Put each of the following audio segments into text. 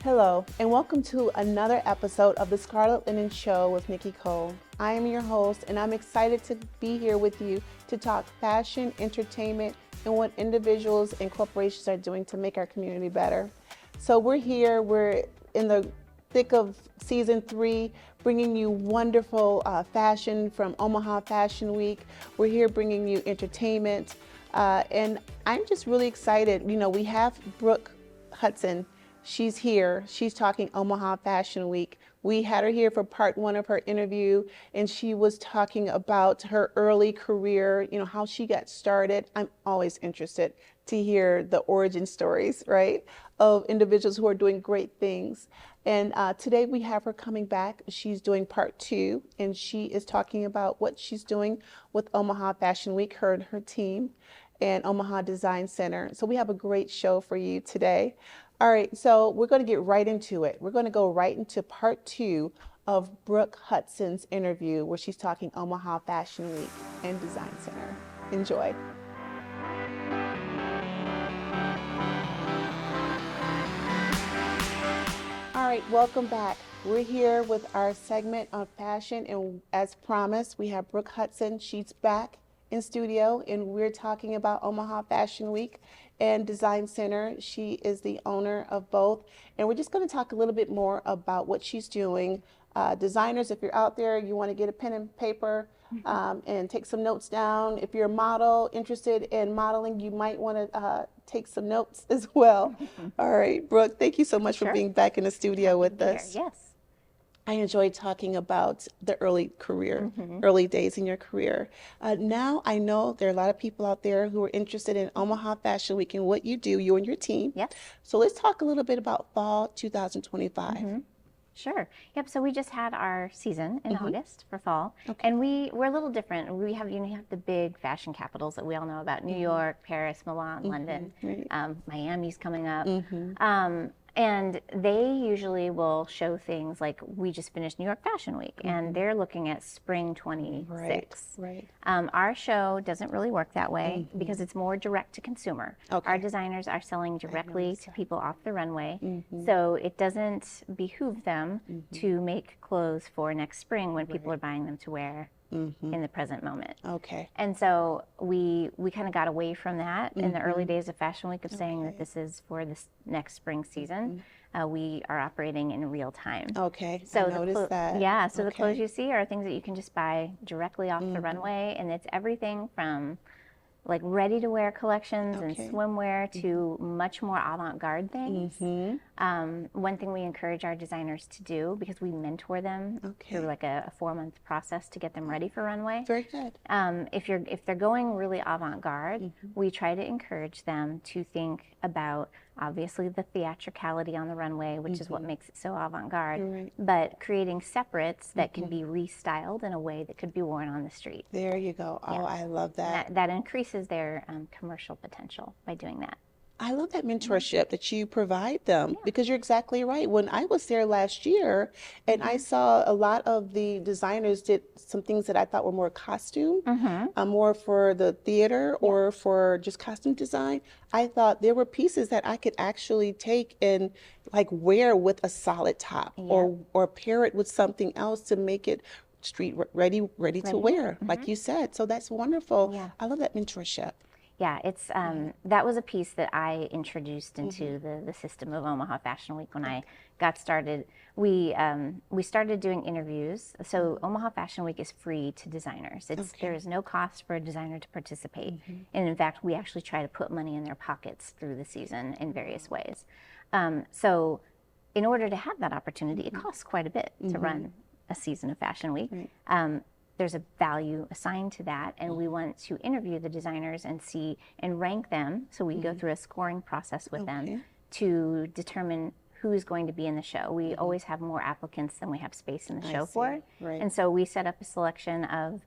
Hello, and welcome to another episode of the Scarlet Linen Show with Nikki Cole. I am your host, and I'm excited to be here with you to talk fashion, entertainment, and what individuals and corporations are doing to make our community better. So we're in the thick of season 3, bringing you wonderful fashion from Omaha Fashion Week. We're here bringing you entertainment, and I'm just really excited. You know, we have Brook Hudson. She's here. She's talking Omaha Fashion Week. We had her here for part 1 of her interview, and she was talking about her early career, you know, how she got started. I'm always interested to hear the origin stories, right, of individuals who are doing great things. And today we have her coming back. She's doing part 2, and she is talking about what she's doing with Omaha Fashion Week, her and her team, and Omaha Design Center. So we have a great show for you today. All right, so we're going to get right into it. We're going to go right into part 2 of Brook Hudson's interview, where she's talking Omaha Fashion Week and Design Center. Enjoy. All right, welcome back. We're here with our segment on fashion, and as promised, we have Brook Hudson. She's back in studio, and we're talking about Omaha Fashion Week and Design Center. She is the owner of both, and we're just going to talk a little bit more about what she's doing. Designers, if you're out there, you want to get a pen and paper and take some notes down. If you're a model interested in modeling, you might want to take some notes as well. All right, Brook, thank you so much for being back in the studio with us. Yes. I enjoyed talking about the early early days in your career. Now I know there are a lot of people out there who are interested in Omaha Fashion Week and what you do, you and your team. Yes. So let's talk a little bit about fall 2025. Sure. Yep. So we just had our season in August for fall, and we're a little different. We have you have the big fashion capitals that we all know about: New York, Paris, Milan, London, Miami's coming up. And they usually will show things like we just finished New York Fashion Week, and they're looking at spring 26. Right. Our show doesn't really work that way because it's more direct to consumer. Okay. Our designers are selling directly to people off the runway, so it doesn't behoove them to make clothes for next spring when people are buying them to wear in the present moment. Okay. And so we kind of got away from that in the early days of Fashion Week of saying that this is for this next spring season. We are operating in real time. Okay. So I noticed that. Yeah. So the clothes you see are things that you can just buy directly off the runway, and it's everything from like ready-to-wear collections and swimwear to much more avant-garde things. One thing we encourage our designers to do, because we mentor them through like a 4-month process to get them ready for runway. Very good. If they're going really avant-garde, we try to encourage them to think about obviously the theatricality on the runway, which is what makes it so avant-garde, but creating separates that can be restyled in a way that could be worn on the street. There you go. Oh, I love that. That increases their commercial potential by doing that. I love that mentorship that you provide them, because you're exactly right. When I was there last year and I saw a lot of the designers did some things that I thought were more costume, more for the theater or for just costume design, I thought there were pieces that I could actually take and like wear with a solid top or pair it with something else to make it street ready to wear, like you said. So that's wonderful. Yeah. I love that mentorship. Yeah, it's that was a piece that I introduced into the system of Omaha Fashion Week when I got started. We started doing interviews. So Omaha Fashion Week is free to designers. There is no cost for a designer to participate, and in fact, we actually try to put money in their pockets through the season in various ways. So, in order to have that opportunity, it costs quite a bit to run a season of Fashion Week. There's a value assigned to that, and we want to interview the designers and see and rank them. So we go through a scoring process with them to determine who is going to be in the show. We always have more applicants than we have space in the show for. And so we set up a selection of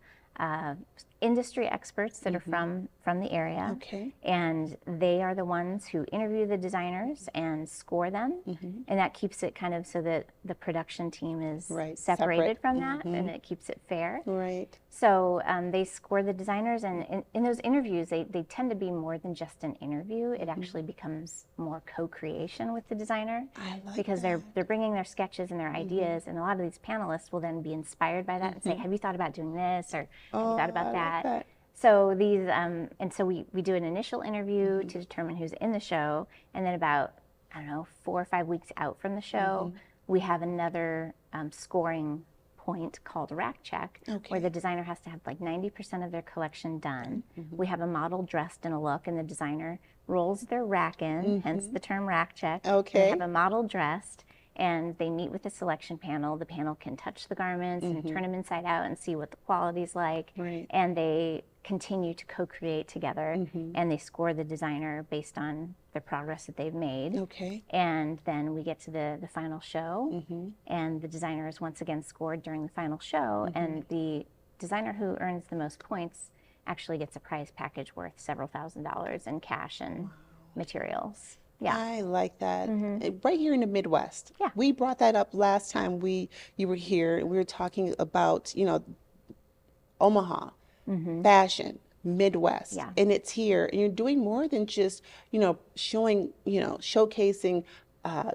industry experts that are from the area, Okay. and they are the ones who interview the designers and score them, and that keeps it kind of so that the production team is Right. separated Separate. from that, and it keeps it fair. Right. So they score the designers, and in those interviews, they tend to be more than just an interview. It actually becomes more co-creation with the designer, I like because that. they're bringing their sketches and their ideas, and a lot of these panelists will then be inspired by that and say, "Have you thought about doing this?" or "Have you thought about I that?" like that. So these, and so we do an initial interview to determine who's in the show, and then about, I don't know, 4 or 5 weeks out from the show, we have another scoring point called rack check, where the designer has to have like 90% of their collection done. We have a model dressed in a look, and the designer rolls their rack in, hence the term rack check. Okay. We have a model dressed, and they meet with the selection panel. The panel can touch the garments and turn them inside out and see what the quality's like. Right. And they continue to co-create together, and they score the designer based on the progress that they've made. Okay. And then we get to the final show, and the designer is once again scored during the final show, and the designer who earns the most points actually gets a prize package worth several $1,000s in cash and materials. Yeah. I like that. Right here in the Midwest. Yeah. We brought that up last time you were here. We were talking about, Omaha, fashion, Midwest. Yeah. And it's here. And you're doing more than just, showing, showcasing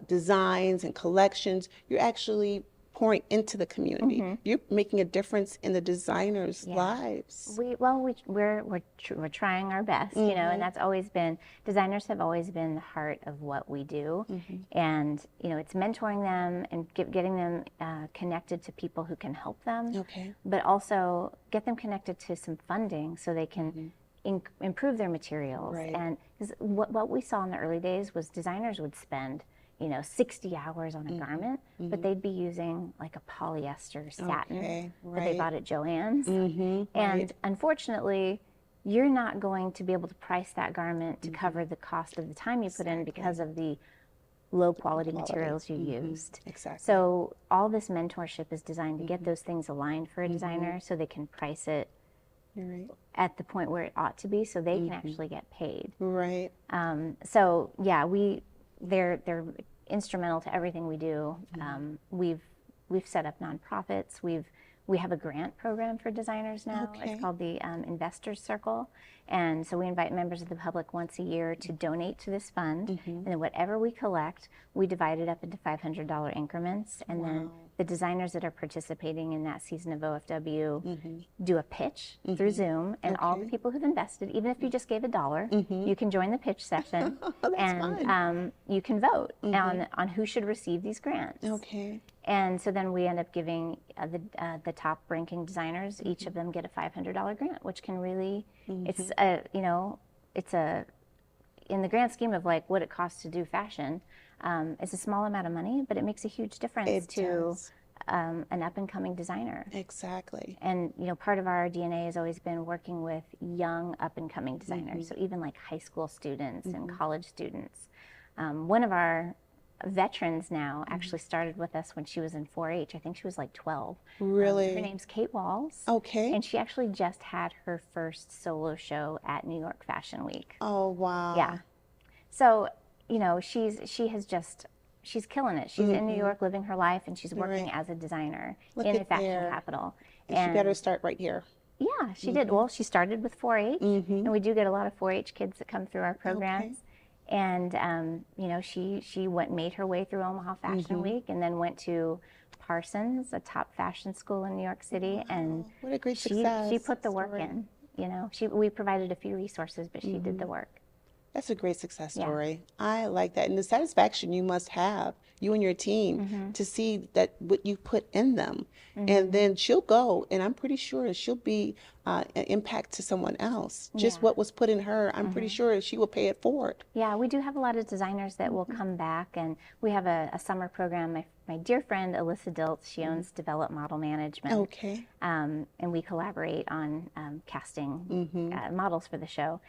designs and collections. You're actually pouring into the community. You're making a difference in the designers' lives. We're trying our best, and that's always been, designers have always been the heart of what we do, and it's mentoring them and getting them connected to people who can help them, Okay. but also get them connected to some funding so they can improve their materials. Right. And 'cause what we saw in the early days was designers would spend 60 hours on a garment, but they'd be using like a polyester satin Okay, that they right. bought at Joann's. And right. unfortunately, you're not going to be able to price that garment to cover the cost of the time you put in because of the low quality materials you used. Exactly. So all this mentorship is designed to get those things aligned for a designer so they can price it You're right. at the point where it ought to be so they can actually get paid. Right. So yeah, they're instrumental to everything we do. We've set up nonprofits. We have a grant program for designers now. Okay. It's called the Investors Circle, and so we invite members of the public once a year to donate to this fund. And then whatever we collect, we divide it up into $500 increments, and then the designers that are participating in that season of OFW do a pitch through Zoom, and all the people who've invested, even if you just gave $1, you can join the pitch session, and you can vote on who should receive these grants. Okay. And so then we end up giving the top ranking designers, each of them get a $500 grant, which can really, it's in the grand scheme of like what it costs to do fashion, it's a small amount of money, but it makes a huge difference to an up and coming designer. Exactly. And part of our DNA has always been working with young up and coming designers, so even like high school students and college students. One of our veterans now actually started with us when she was in 4-H. I think she was like 12. Really? Her name's Kate Walls. Okay. And she actually just had her first solo show at New York Fashion Week. Oh, wow. Yeah. So, she's killing it. She's in New York living her life, and she's working as a designer in a fashion capital. And she better start right here. Yeah, she did. Well, she started with 4-H, and we do get a lot of 4-H kids that come through our programs. And she made her way through Omaha Fashion Week, and then went to Parsons, a top fashion school in New York City. And what a great success she put the work story. in. We provided a few resources, but she did the work. That's a great success story. I like that. And the satisfaction you must have, you and your team, to see that what you put in them. And then she'll go, and I'm pretty sure she'll be an impact to someone else. Just what was put in her, I'm pretty sure she will pay it forward. Yeah, we do have a lot of designers that will come back, and we have a summer program. My dear friend Alyssa Diltz, she owns Develop Model Management. Okay. And we collaborate on casting models for the show.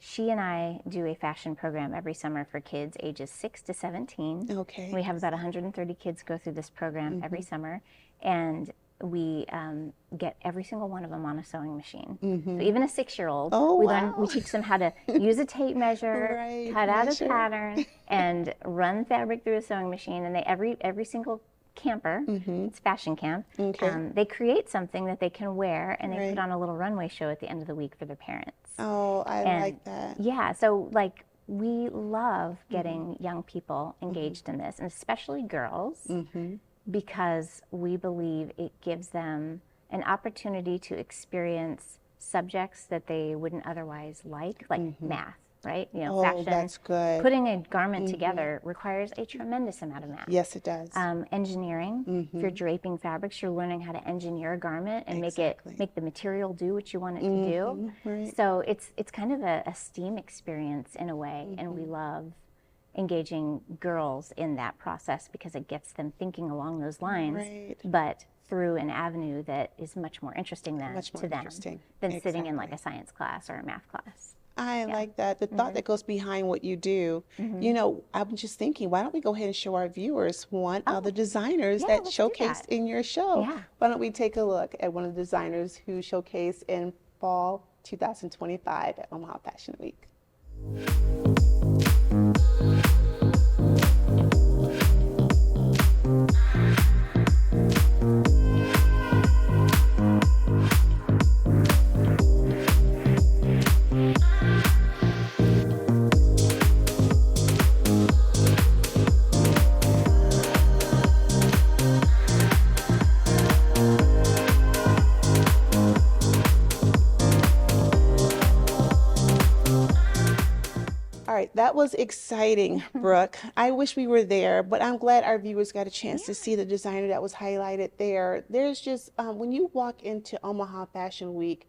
She and I do a fashion program every summer for kids ages 6 to 17. Okay. We have about 130 kids go through this program every summer. And we get every single one of them on a sewing machine. So even a 6-year-old, Oh, wow. we teach them how to use a tape measure, Right, cut out measure. a pattern, and run fabric through a sewing machine. And they every single camper, it's fashion camp, Okay. they create something that they can wear, and they Right. put on a little runway show at the end of the week for their parents. Oh, I And like that. yeah, so like we love getting young people engaged in this, and especially girls, because we believe it gives them an opportunity to experience subjects that they wouldn't otherwise like math, right? You know, Oh, fashion. that's good. Putting a garment together requires a tremendous amount of math. Yes, it does. Engineering. If you're draping fabrics, you're learning how to engineer a garment and Exactly. make the material do what you want it to do. Right. So it's kind of a STEAM experience in a way, and we love engaging girls in that process because it gets them thinking along those lines, Right. but through an avenue that is much more interesting Much more to them interesting. than sitting in like Exactly. a science class or a math class. I like that. The thought that goes behind what you do. You know, I'm just thinking, why don't we go ahead and show our viewers one of the designers that let's do showcased that. in your show? Yeah. Why don't we take a look at one of the designers who showcased in fall 2025 at Omaha Fashion Week? All right, that was exciting, Brooke. I wish we were there, but I'm glad our viewers got a chance to see the designer that was highlighted there. There's just, when you walk into Omaha Fashion Week,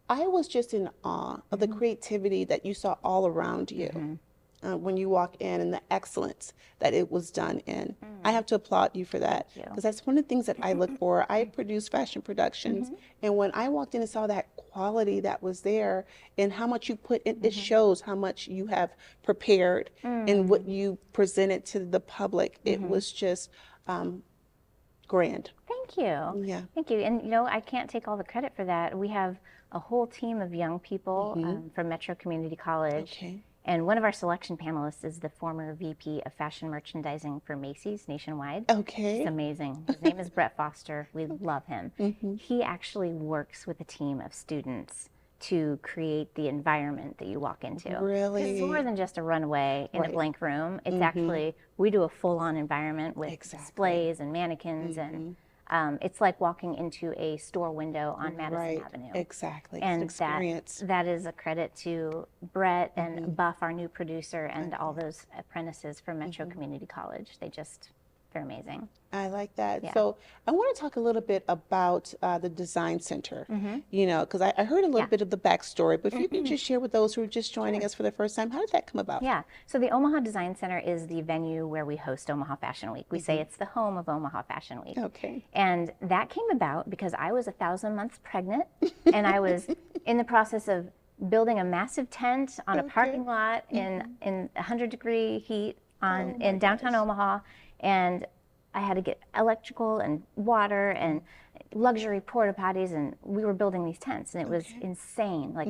I was just in awe of the creativity that you saw all around you when you walk in, and the excellence that it was done in. I have to applaud you for that, you. because that's one of the things that I look for. I produce fashion productions, and when I walked in and saw that quality that was there and how much you put in, it shows how much you have prepared and what you presented to the public. It was just grand. Thank you. Yeah. Thank you. And you know, I can't take all the credit for that. We have a whole team of young people from Metro Community College. Okay. And one of our selection panelists is the former VP of Fashion Merchandising for Macy's nationwide. Okay. He's amazing. His name is Brett Foster. We love him. He actually works with a team of students to create the environment that you walk into. 'Cause Really? it's more than just a runway in a blank room. It's actually, we do a full-on environment with displays and mannequins, and it's like walking into a store window on Madison Avenue. Exactly. And it's an experience. that is a credit to Brett and Buff, our new producer, and all those apprentices from Metro Community College. They're amazing. I like that. Yeah. So I want to talk a little bit about the design center, you know, because I heard a little bit of the backstory, but if you could just share with those who are just joining us for the first time, how did that come about? Yeah, so the Omaha Design Center is the venue where we host Omaha Fashion Week. We say it's the home of Omaha Fashion Week. Okay. And that came about because I was 1,000 months pregnant, and I was in the process of building a massive tent on a parking lot in 100-degree heat in downtown Omaha, and I had to get electrical and water and luxury porta potties, and we were building these tents, and it was insane. Like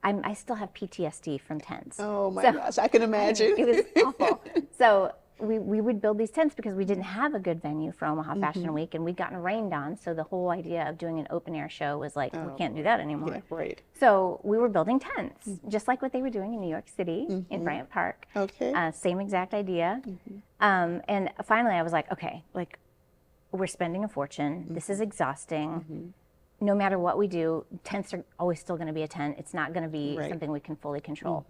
I still have PTSD from tents. Oh my gosh, I can imagine. It was awful. So we would build these tents because we didn't have a good venue for Omaha Fashion Week, and we'd gotten rained on. So the whole idea of doing an open air show was like, we can't do that anymore. Yeah, right. So we were building tents, just like what they were doing in New York City in Bryant Park. Okay. Same exact idea. And finally I was like, okay, like we're spending a fortune. This is exhausting. No matter what we do, tents are always still going to be a tent. It's not going to be something we can fully control.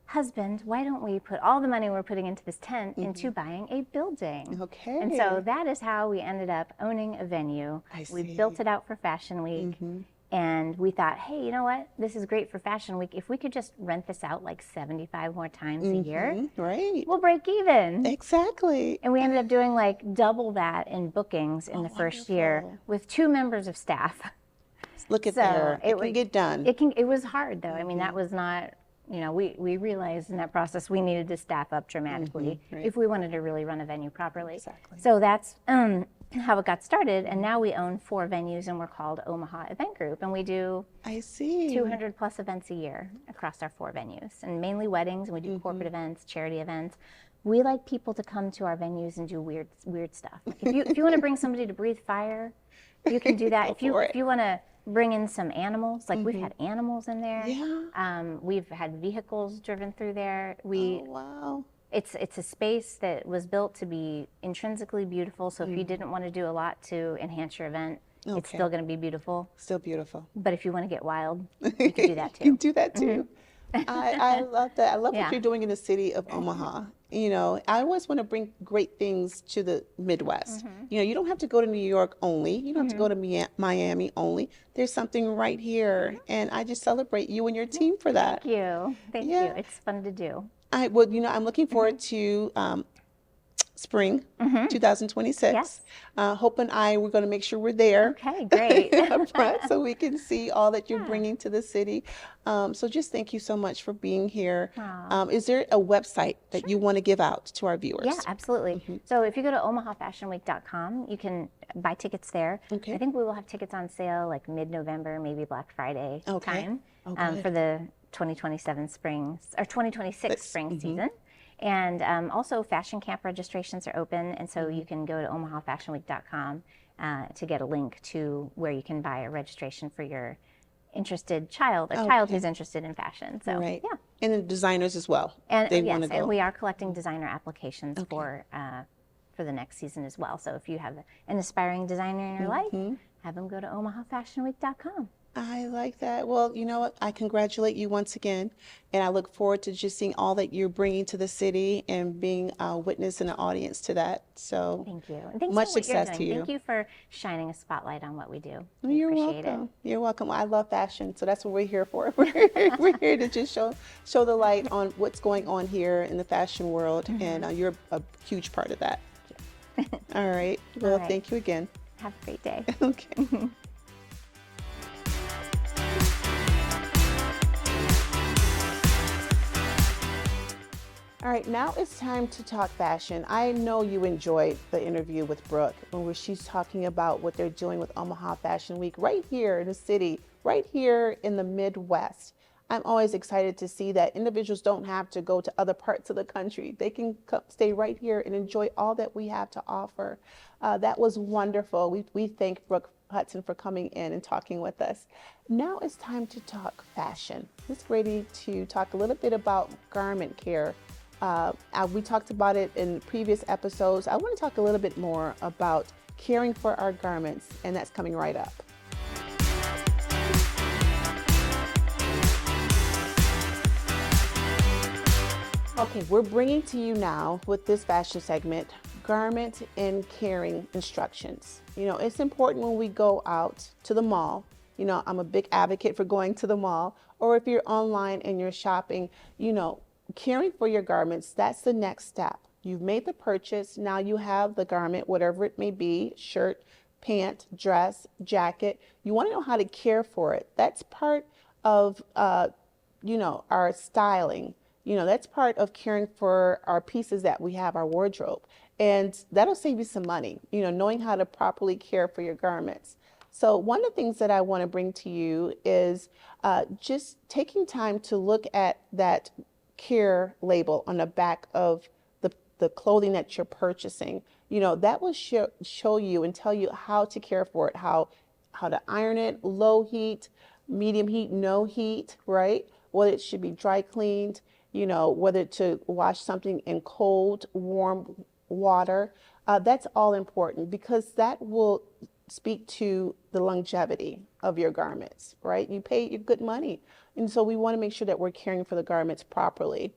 Husband, why don't we put all the money we're putting into this tent into buying a building? Okay. And so that is how we ended up owning a venue. We built it out for Fashion Week. And we thought, hey, you know what? This is great for Fashion Week. If we could just rent this out like 75 more times a year, Right. we'll break even. Exactly. And we ended up doing like double that in bookings in the first year with 2 members of staff. Look at So there. It can get done. It was hard though. I mean, that was not, you know, we realized in that process we needed to staff up dramatically if we wanted to really run a venue properly. Exactly. So that's how it got started. And now we own 4 venues, and we're called Omaha Event Group. And we do I see. 200 plus events a year across our 4 venues, and mainly weddings. And we do corporate events, charity events. We like people to come to our venues and do weird stuff. Like if you want to bring somebody to breathe fire, you can do that. If you want to bring in some animals, like we've had animals in there. Yeah. We've had vehicles driven through there. Oh, wow. It's a space that was built to be intrinsically beautiful. So if you didn't want to do a lot to enhance your event, it's still going to be beautiful. Still beautiful. But if you want to get wild, you can do that too. You can do that too. I love that. I love Yeah. what you're doing in the city of Omaha. You know, I always want to bring great things to the Midwest. You know, you don't have to go to New York only. You don't have to go to Miami only. There's something right here. And I just celebrate you and your team for that. Thank you. Thank you. It's fun to do. Well, you know, I'm looking forward to spring 2026. Yes. Hope and I, we're going to make sure we're there. Okay, great. Up front, so we can see all that you're bringing to the city. So just thank you so much for being here. Is there a website that you want to give out to our viewers? Yeah, absolutely. So if you go to omahafashionweek.com, you can buy tickets there. Okay. I think we will have tickets on sale like mid-November, maybe Black Friday time for the 2027 spring or 2026 spring season. And also fashion camp registrations are open, and so you can go to omahafashionweek.com to get a link to where you can buy a registration for your interested child, a child who's interested in fashion. So yeah. And then designers as well. And they yes, want to go. and we are collecting designer applications for the next season as well. So if you have an aspiring designer in your life, have them go to omahafashionweek.com. I like that. Well, you know what? I congratulate you once again, and I look forward to just seeing all that you're bringing to the city and being a witness and an audience to that. So thank you. And thanks much for what success you're to doing. you. Thank you for shining a spotlight on what we do. You're Appreciate welcome. it. You're welcome. I love fashion, so that's what we're here for. We're here to just show the light on what's going on here in the fashion world, and you're a huge part of that. All right. Well, All right. thank you again. Have a great day. Okay. All right, now it's time to talk fashion. I know you enjoyed the interview with Brook, where she's talking about what they're doing with Omaha Fashion Week right here in the city, right here in the Midwest. I'm always excited to see that individuals don't have to go to other parts of the country. They can stay right here and enjoy all that we have to offer. That was wonderful. We thank Brook Hudson for coming in and talking with us. Now it's time to talk fashion. It's ready to talk a little bit about garment care. We talked about it in previous episodes. I want to talk a little bit more about caring for our garments, and that's coming right up. Okay, we're bringing to you now with this fashion segment, garment and caring instructions. You know, it's important when we go out to the mall. You know, I'm a big advocate for going to the mall, or if you're online and you're shopping, you know, caring for your garments, that's the next step. You've made the purchase, now you have the garment, whatever it may be, shirt, pant, dress, jacket. You want to know how to care for it. That's part of, you know, our styling. You know, that's part of caring for our pieces that we have, our wardrobe. And that'll save you some money, you know, knowing how to properly care for your garments. So one of the things that I want to bring to you is just taking time to look at that care label on the back of the clothing that you're purchasing. You know, that will show you and tell you how to care for it, how to iron it, low heat, medium heat, no heat, right? Whether it should be dry cleaned, you know, whether to wash something in cold, warm water. That's all important because that will speak to the longevity of your garments, right? You pay your good money. And so we want to make sure that we're caring for the garments properly.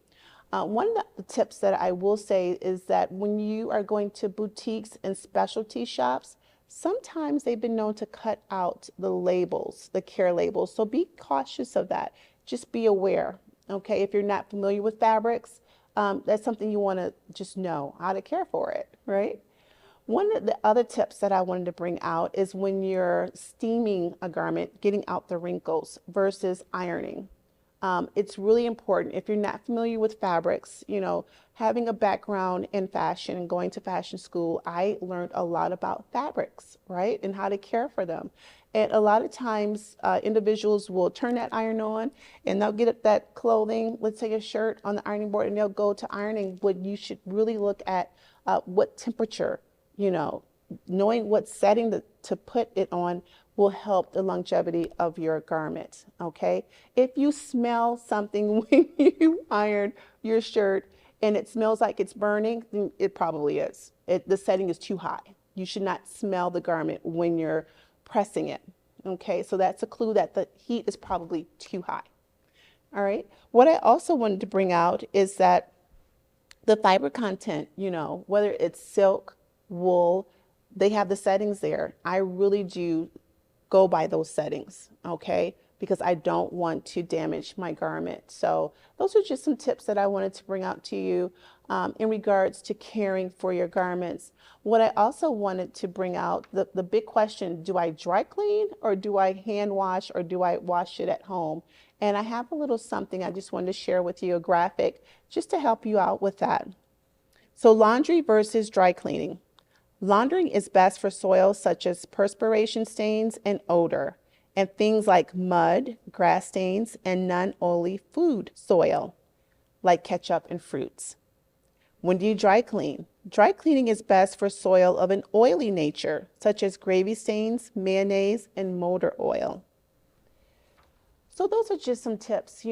One of the tips that I will say is that when you are going to boutiques and specialty shops, sometimes they've been known to cut out the labels, the care labels. So be cautious of that. Just be aware, okay? If you're not familiar with fabrics, that's something you want to just know how to care for it, right? One of the other tips that I wanted to bring out is when you're steaming a garment, getting out the wrinkles versus ironing. It's really important. If you're not familiar with fabrics, having a background in fashion and going to fashion school, I learned a lot about fabrics, right? And how to care for them. And a lot of times, individuals will turn that iron on and they'll get that clothing, let's say a shirt, on the ironing board, and they'll go to ironing. But you should really look at what temperature, knowing what setting to put it on will help the longevity of your garment, okay? If you smell something when you iron your shirt and it smells like it's burning, then it probably is. The setting is too high. You should not smell the garment when you're pressing it, okay? So that's a clue that the heat is probably too high, all right? What I also wanted to bring out is that the fiber content, whether it's silk, wool, they have the settings there. I really do go by those settings, okay? Because I don't want to damage my garment. So those are just some tips that I wanted to bring out to you in regards to caring for your garments. What I also wanted to bring out, the big question, do I dry clean or do I hand wash or do I wash it at home? And I have a little something I just wanted to share with you, a graphic, just to help you out with that. So laundry versus dry cleaning. Laundering is best for soils such as perspiration stains and odor, and things like mud, grass stains, and non-oily food soil, like ketchup and fruits. When do you dry clean? Dry cleaning is best for soil of an oily nature, such as gravy stains, mayonnaise, and motor oil. So those are just some tips,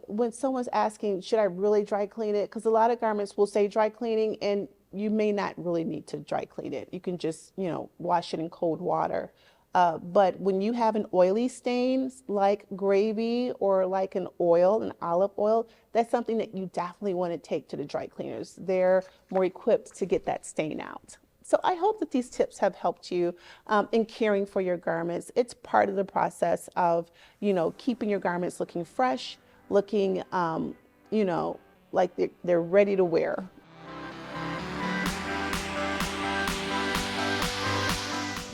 when someone's asking, should I really dry clean it? Because a lot of garments will say dry cleaning, and you may not really need to dry clean it. You can just, wash it in cold water. But when you have an oily stain like gravy or like an olive oil, that's something that you definitely want to take to the dry cleaners. They're more equipped to get that stain out. So I hope that these tips have helped you in caring for your garments. It's part of the process of, keeping your garments looking fresh, looking, like they're ready to wear.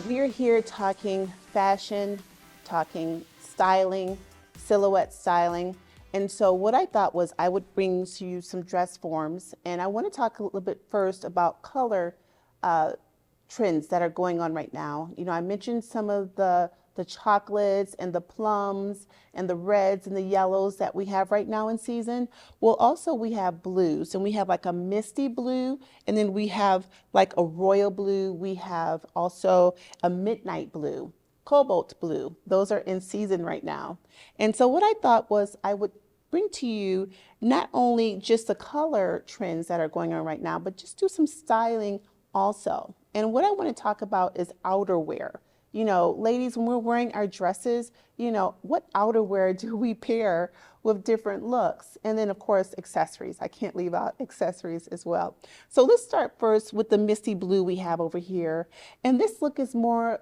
We're here talking fashion, talking styling, silhouette styling. And so what I thought was I would bring to you some dress forms. And I want to talk a little bit first about color trends that are going on right now. I mentioned some of the chocolates and the plums and the reds and the yellows that we have right now in season. Well, also we have blues, and we have like a misty blue, and then we have like a royal blue. We have also a midnight blue, cobalt blue. Those are in season right now. And so what I thought was I would bring to you not only just the color trends that are going on right now, but just do some styling also. And what I want to talk about is outerwear. Ladies, when we're wearing our dresses, what outerwear do we pair with different looks? And then, of course, accessories. I can't leave out accessories as well. So let's start first with the misty blue we have over here. And this look is more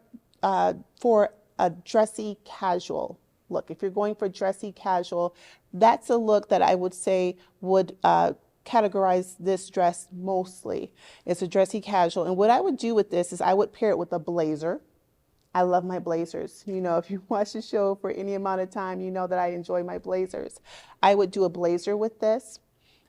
for a dressy casual look. If you're going for dressy casual, that's a look that I would say would categorize this dress mostly. It's a dressy casual. And what I would do with this is I would pair it with a blazer. I love my blazers. If you watch the show for any amount of time, you know that I enjoy my blazers. I would do a blazer with this.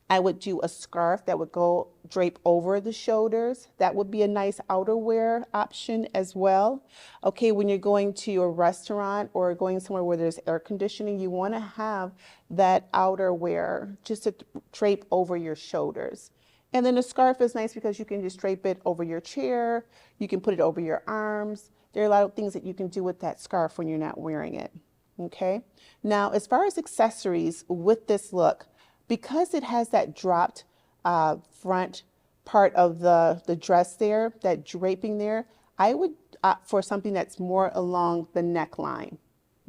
I would do a scarf that would go drape over the shoulders. That would be a nice outerwear option as well. Okay, when you're going to a restaurant or going somewhere where there's air conditioning, you want to have that outerwear just to drape over your shoulders. And then a scarf is nice because you can just drape it over your chair. You can put it over your arms. There are a lot of things that you can do with that scarf when you're not wearing it. Okay. Now, as far as accessories with this look, because it has that dropped front part of the dress there, that draping there, I would opt for something that's more along the neckline.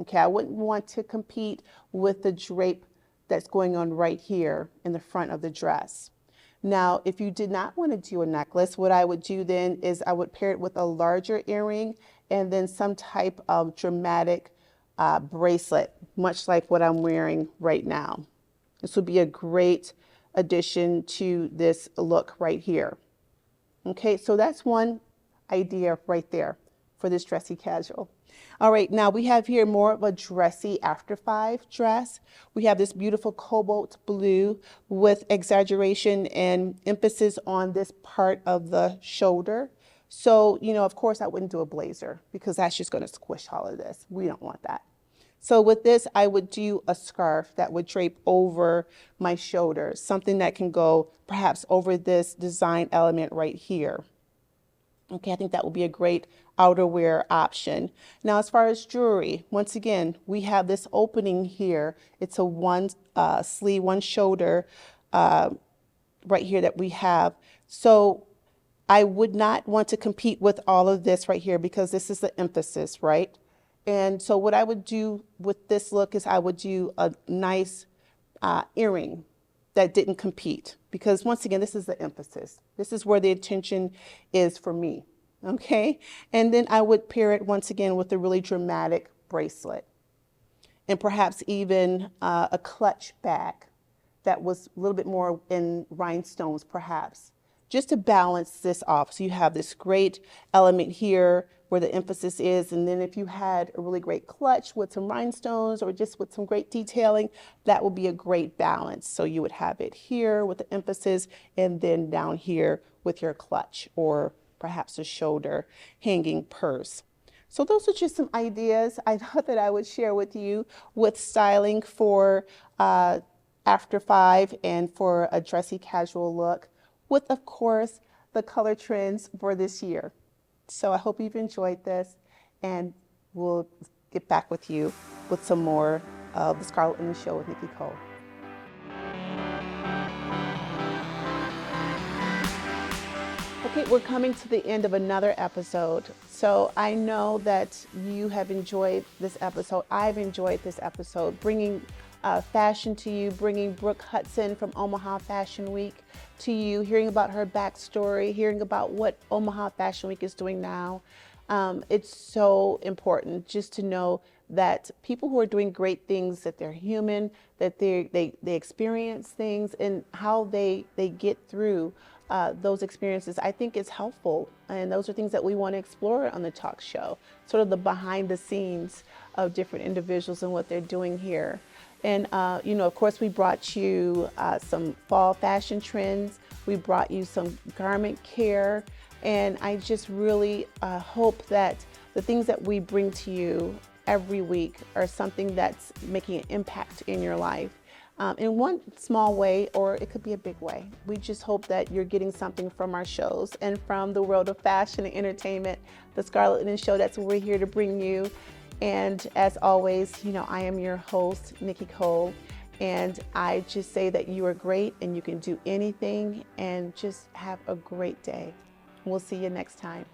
Okay, I wouldn't want to compete with the drape that's going on right here in the front of the dress. Now, if you did not want to do a necklace, what I would do then is I would pair it with a larger earring and then some type of dramatic bracelet, much like what I'm wearing right now. This would be a great addition to this look right here. Okay, so that's one idea right there for this dressy casual. All right, now we have here more of a dressy after 5 dress. We have this beautiful cobalt blue with exaggeration and emphasis on this part of the shoulder. So, of course I wouldn't do a blazer because that's just going to squish all of this. We don't want that. So with this, I would do a scarf that would drape over my shoulders, something that can go perhaps over this design element right here. Okay, I think that would be a great outerwear option. Now, as far as jewelry, once again, we have this opening here. It's a one sleeve, one shoulder right here that we have. So I would not want to compete with all of this right here because this is the emphasis, right? And so what I would do with this look is I would do a nice earring that didn't compete, because once again, this is the emphasis. This is where the attention is for me, okay? And then I would pair it once again with a really dramatic bracelet and perhaps even a clutch bag that was a little bit more in rhinestones perhaps, just to balance this off. So you have this great element here where the emphasis is, and then if you had a really great clutch with some rhinestones or just with some great detailing, that would be a great balance. So you would have it here with the emphasis and then down here with your clutch or perhaps a shoulder hanging purse. So those are just some ideas I thought that I would share with you with styling for after 5 and for a dressy casual look, with, of course, the color trends for this year. So I hope you've enjoyed this, and we'll get back with you with some more of the Scarlet in the Show with Nikki Cole. Okay, we're coming to the end of another episode. So I know that you have enjoyed this episode. I've enjoyed this episode, bringing fashion to you, bringing Brook Hudson from Omaha Fashion Week to you, hearing about her backstory, hearing about what Omaha Fashion Week is doing now. It's so important just to know that people who are doing great things, that they're human, that they experience things, and how they get through those experiences, I think is helpful. And those are things that we want to explore on the talk show, sort of the behind the scenes of different individuals and what they're doing here. And, of course, we brought you some fall fashion trends. We brought you some garment care. And I just really hope that the things that we bring to you every week are something that's making an impact in your life in one small way, or it could be a big way. We just hope that you're getting something from our shows and from the world of fashion and entertainment, the Scarlet Linen Show. That's what we're here to bring you. And as always, I am your host, Nikki Cole, and I just say that you are great and you can do anything, and just have a great day. We'll see you next time.